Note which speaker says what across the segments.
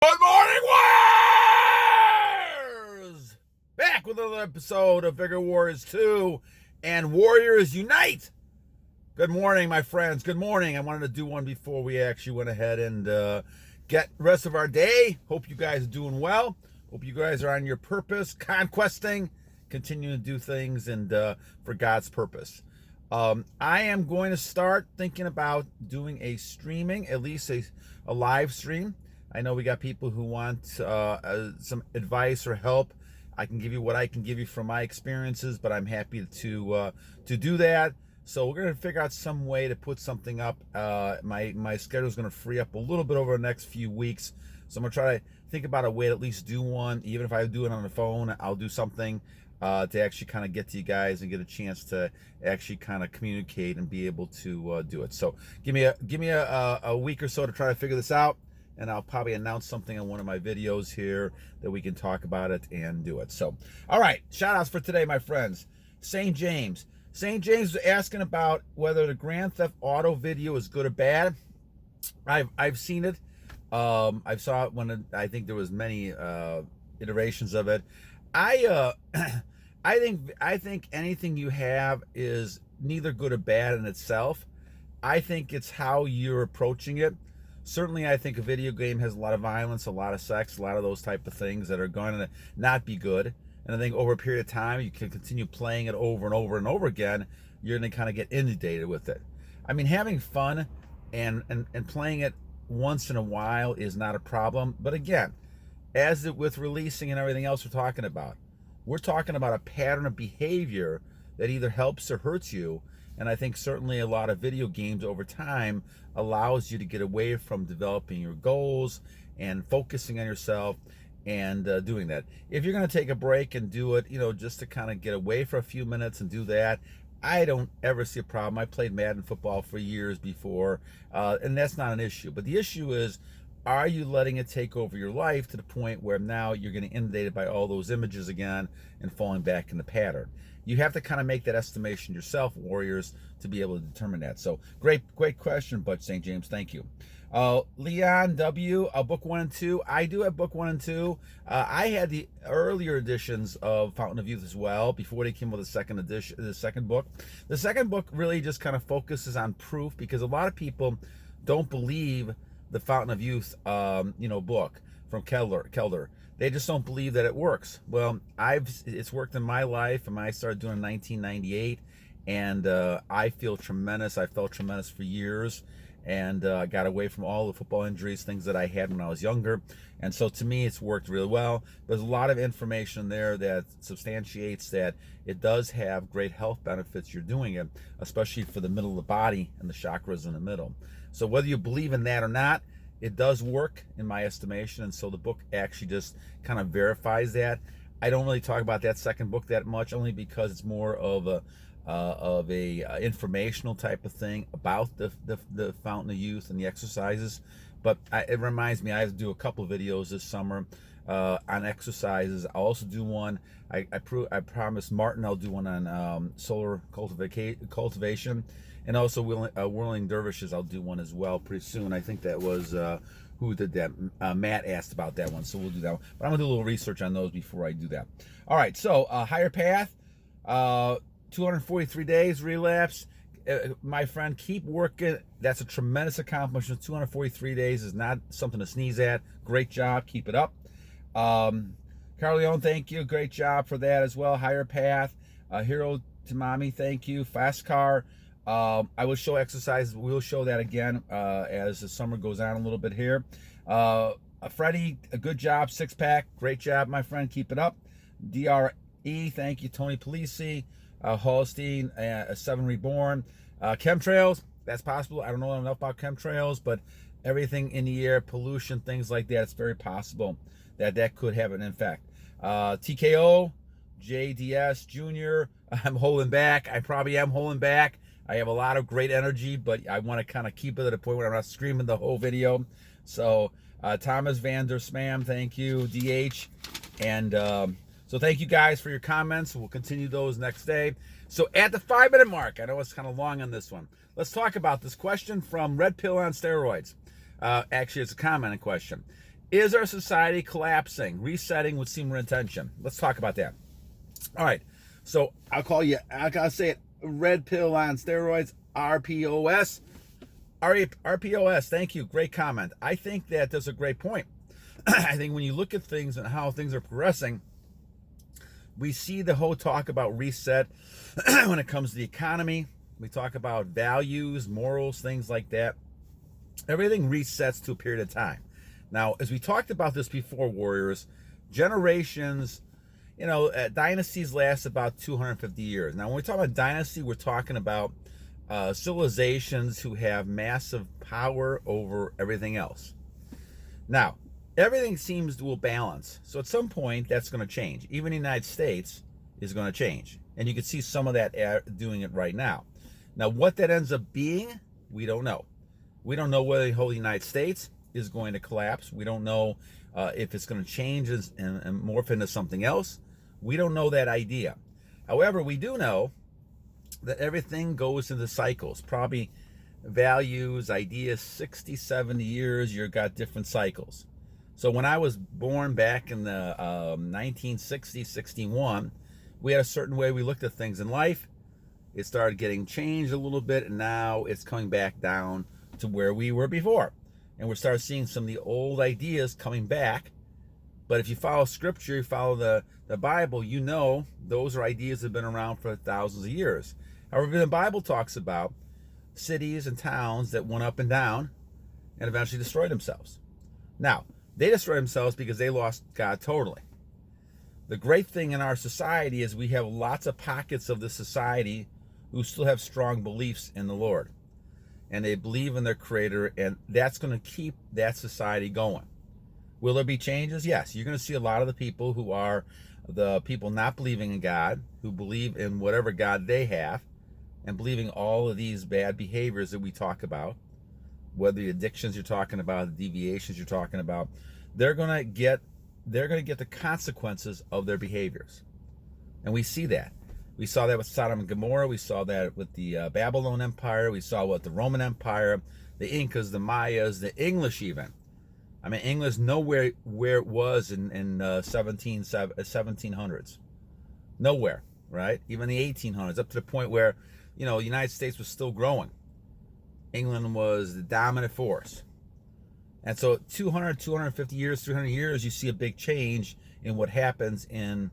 Speaker 1: Good morning, Warriors! Back with another episode of Vigor Warriors 2 and Warriors Unite. Good morning, my friends. Good morning. I wanted to do one before we actually went ahead and get the rest of our day. Hope you guys are doing well. Hope you guys are on your purpose, conquesting, continuing to do things and for God's purpose. I am going to start thinking about doing a streaming, at least a live stream. I know we got people who want some advice or help. I can give you what I can give you from my experiences, but I'm happy to do that. So we're going to figure out some way to put something up. My schedule is going to free up a little bit over the next few weeks. So I'm going to try to think about a way to at least do one. Even if I do it on the phone, I'll do something to actually kind of get to you guys and get a chance to actually kind of communicate and be able to do it. So give me a week or so to try to figure this out. And I'll probably announce something on one of my videos here that we can talk about it and do it. So, all right, shout outs for today, my friends. St. James. St. James was asking about whether the Grand Theft Auto video is good or bad. I've seen it. I saw it when I think there was many iterations of it. I think anything you have is neither good or bad in itself. I think it's how you're approaching it. Certainly, I think a video game has a lot of violence, a lot of sex, a lot of those type of things that are going to not be good. And I think over a period of time, you can continue playing it over and over and over again. You're going to kind of get inundated with it. I mean, having fun and playing it once in a while is not a problem. But again, as with releasing and everything else we're talking about a pattern of behavior that either helps or hurts you. And I think certainly a lot of video games over time allows you to get away from developing your goals and focusing on yourself and doing that. If you're going to take a break and do it, just to kind of get away for a few minutes and do that, I don't ever see a problem. I played Madden football for years before, and that's not an issue. But the issue is, are you letting it take over your life to the point where now you're getting inundated by all those images again and falling back in the pattern? You have to kind of make that estimation yourself, Warriors, to be able to determine that. So great question, Butch St. James. Thank you. Leon W, book 1 and 2. I do have book 1 and 2. I had the earlier editions of Fountain of Youth as well before they came with the second edition, the second book. The second book really just kind of focuses on proof because a lot of people don't believe the Fountain of Youth, book from Kelder. They just don't believe that it works. Well, it's worked in my life, and I started doing it in 1998, and I feel tremendous. I felt tremendous for years, and I got away from all the football injuries, things that I had when I was younger, and so to me, it's worked really well. There's a lot of information there that substantiates that it does have great health benefits. You're doing it, especially for the middle of the body and the chakras in the middle. So whether you believe in that or not, it does work in my estimation, and so the book actually just kind of verifies that. I don't really talk about that second book that much, only because it's more of a informational type of thing about the Fountain of Youth and the exercises. But it reminds me, I have to do a couple videos this summer on exercises. I'll also do one. I promised Martin I'll do one on solar cultivation. And also Whirling Dervishes, I'll do one as well pretty soon. I think that was, who did that? Matt asked about that one, so we'll do that one. But I'm going to do a little research on those before I do that. All right, so Higher Path, 243 days, relapse. My friend, keep working. That's a tremendous accomplishment. 243 days is not something to sneeze at. Great job. Keep it up. Carleone, thank you. Great job for that as well. Higher Path. Heroo Tammi, thank you. FASKR. I will show exercises. We'll show that again as the summer goes on a little bit here. Freddy, a good job. Six-pack. Great job, my friend. Keep it up. DRE, thank you. Tony Pellicci. Holstein, Semen Reborned. Chemtrails, that's possible. I don't know enough about chemtrails, but everything in the air, pollution, things like that, it's very possible that could have an effect. TKO, JDS Jr., I'm holding back. I probably am holding back. I have a lot of great energy, but I want to kind of keep it at a point where I'm not screaming the whole video. So Thomas Vander Sman, thank you. DH. And so thank you guys for your comments. We'll continue those next day. So at the 5-minute mark, I know it's kind of long on this one. Let's talk about this question from Red Pill on Steroids. Actually, it's a comment and question. Is our society collapsing? Resetting with Semen Retention. Let's talk about that. All right. So I gotta say it, red pill on steroids, RPOS. RPOS, thank you. Great comment. I think that that's a great point. I think when you look at things and how things are progressing, we see the whole talk about reset when it comes to the economy. We talk about values, morals, things like that. Everything resets to a period of time. Now, as we talked about this before, Warriors, generations, dynasties last about 250 years. Now, when we talk about dynasty, we're talking about civilizations who have massive power over everything else. Now, everything seems to balance. So at some point, that's going to change. Even the United States is going to change. And you can see some of that doing it right now. Now, what that ends up being, we don't know. We don't know whether the whole United States is going to collapse. We don't know if it's going to change and morph into something else. We don't know that idea. However, we do know that everything goes into cycles. Probably values, ideas, 60, 70 years, you've got different cycles. So when I was born back in the 1960, 61, we had a certain way we looked at things in life. It started getting changed a little bit, and now it's coming back down to where we were before. And we start seeing some of the old ideas coming back. But if you follow scripture, you follow the Bible, those are ideas that have been around for thousands of years. However, the Bible talks about cities and towns that went up and down and eventually destroyed themselves. Now, they destroyed themselves because they lost God totally. The great thing in our society is we have lots of pockets of the society who still have strong beliefs in the Lord. And they believe in their Creator, and that's going to keep that society going. Will there be changes? Yes. You're going to see a lot of the people who are the people not believing in God, who believe in whatever God they have, and believing all of these bad behaviors that we talk about, whether the addictions you're talking about, the deviations you're talking about, they're going to get the consequences of their behaviors. And we see that. We saw that with Sodom and Gomorrah. We saw that with the Babylon Empire. We saw with the Roman Empire, the Incas, the Mayas, the English even. I mean, English nowhere where it was in 1700s. Nowhere, right? Even the 1800s, up to the point where, the United States was still growing. England was the dominant force. And so 200, 250 years, 300 years, you see a big change in what happens in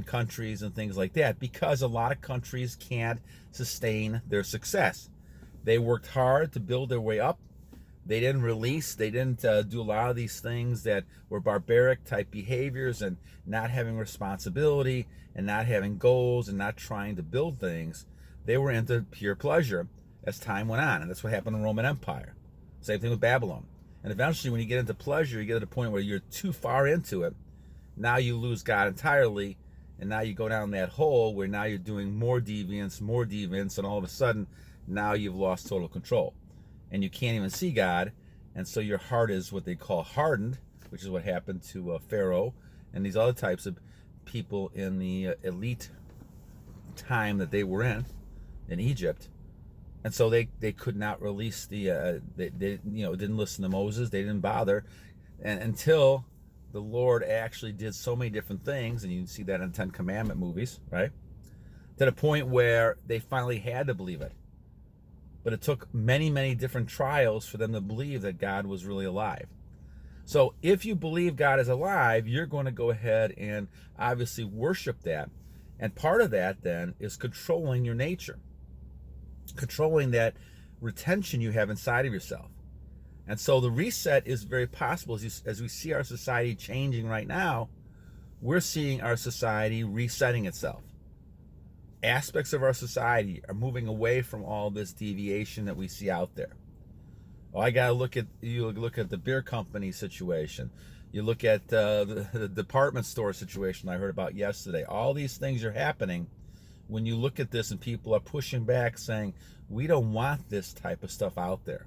Speaker 1: countries and things like that, because a lot of countries can't sustain their success. They worked hard to build their way up. They didn't do a lot of these things that were barbaric type behaviors, and not having responsibility and not having goals and not trying to build things. They were into pure pleasure as time went on. And that's what happened in the Roman Empire. Same thing with Babylon. And eventually when you get into pleasure, you get to the point where you're too far into it. Now you lose God entirely. And now you go down that hole where now you're doing more deviance, and all of a sudden, now you've lost total control. And you can't even see God, and so your heart is what they call hardened, which is what happened to Pharaoh and these other types of people in the elite time that they were in Egypt. And so they could not release they didn't listen to Moses, they didn't bother, and until the Lord actually did so many different things, and you can see that in 10 Commandment movies, right? To the point where they finally had to believe it. But it took many, many different trials for them to believe that God was really alive. So if you believe God is alive, you're going to go ahead and obviously worship that. And part of that then is controlling your nature, controlling that retention you have inside of yourself. And so the reset is very possible. As we see our society changing right now, we're seeing our society resetting itself. Aspects of our society are moving away from all this deviation that we see out there. Oh, you look at the beer company situation. You look at the department store situation I heard about yesterday. All these things are happening when you look at this, and people are pushing back saying, we don't want this type of stuff out there.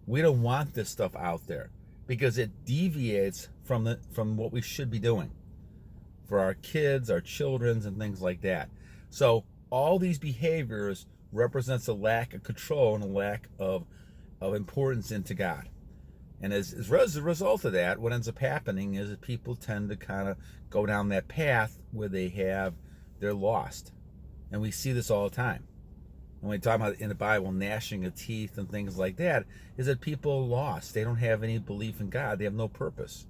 Speaker 1: We don't want this stuff out there because it deviates from what we should be doing for our kids, our children, and things like that. So all these behaviors represents a lack of control and a lack of importance into God. And as a result of that, what ends up happening is that people tend to kind of go down that path where they're lost. And we see this all the time. And when we talk about in the Bible, gnashing of teeth and things like that, is that people are lost. They don't have any belief in God. They have no purpose.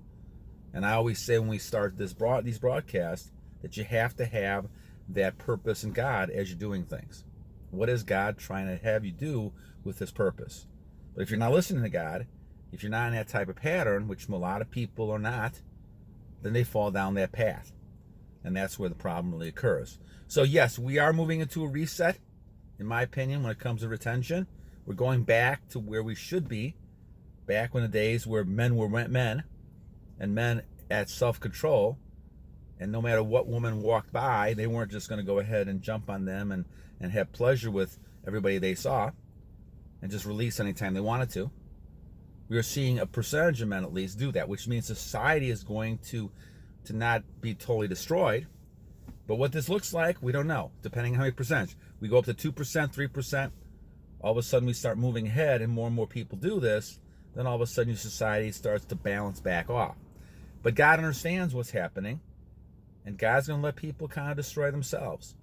Speaker 1: And I always say when we start these broadcasts that you have to have that purpose in God as you're doing things. What is God trying to have you do with this purpose? But if you're not listening to God, if you're not in that type of pattern, which a lot of people are not, then they fall down that path. And that's where the problem really occurs. So yes, we are moving into a reset, in my opinion, when it comes to retention. We're going back to where we should be, back when the days where men were men, and men had self-control, and no matter what woman walked by, they weren't just going to go ahead and jump on them and have pleasure with everybody they saw and just release anytime they wanted to. We are seeing a percentage of men at least do that, which means society is going to not be totally destroyed. But what this looks like, we don't know, depending on how many percentage. We go up to 2%, 3%, all of a sudden we start moving ahead and more people do this, then all of a sudden your society starts to balance back off. But God understands what's happening, and God's going to let people kind of destroy themselves.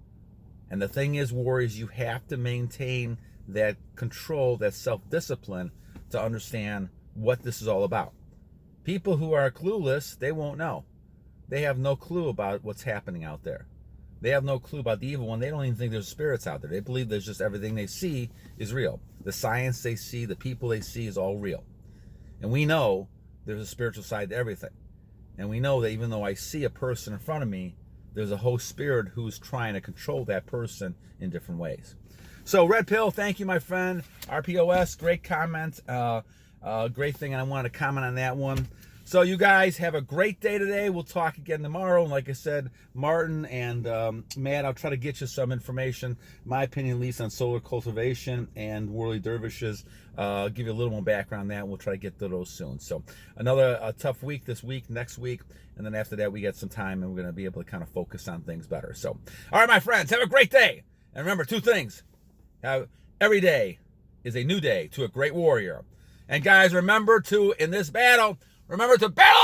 Speaker 1: And the thing is, warriors, you have to maintain that control, that self-discipline to understand what this is all about. People who are clueless, they won't know. They have no clue about what's happening out there. They have no clue about the evil one. They don't even think there's spirits out there. They believe there's just everything they see is real. The science they see, the people they see is all real. And we know there's a spiritual side to everything. And we know that even though I see a person in front of me, there's a host spirit who's trying to control that person in different ways. So Red Pill, thank you, my friend. RPOS, great comment. Great thing, and I wanted to comment on that one. So you guys have a great day today. We'll talk again tomorrow. And like I said, Martin and Matt, I'll try to get you some information, my opinion at least, on solar cultivation and whirly dervishes. Give you a little more background on that, and we'll try to get to those soon. So another tough week this week, next week, and then after that we get some time and we're going to be able to kind of focus on things better. So, all right, my friends, have a great day. And remember two things. Every day is a new day to a great warrior. And guys, remember to, in this battle, remember to battle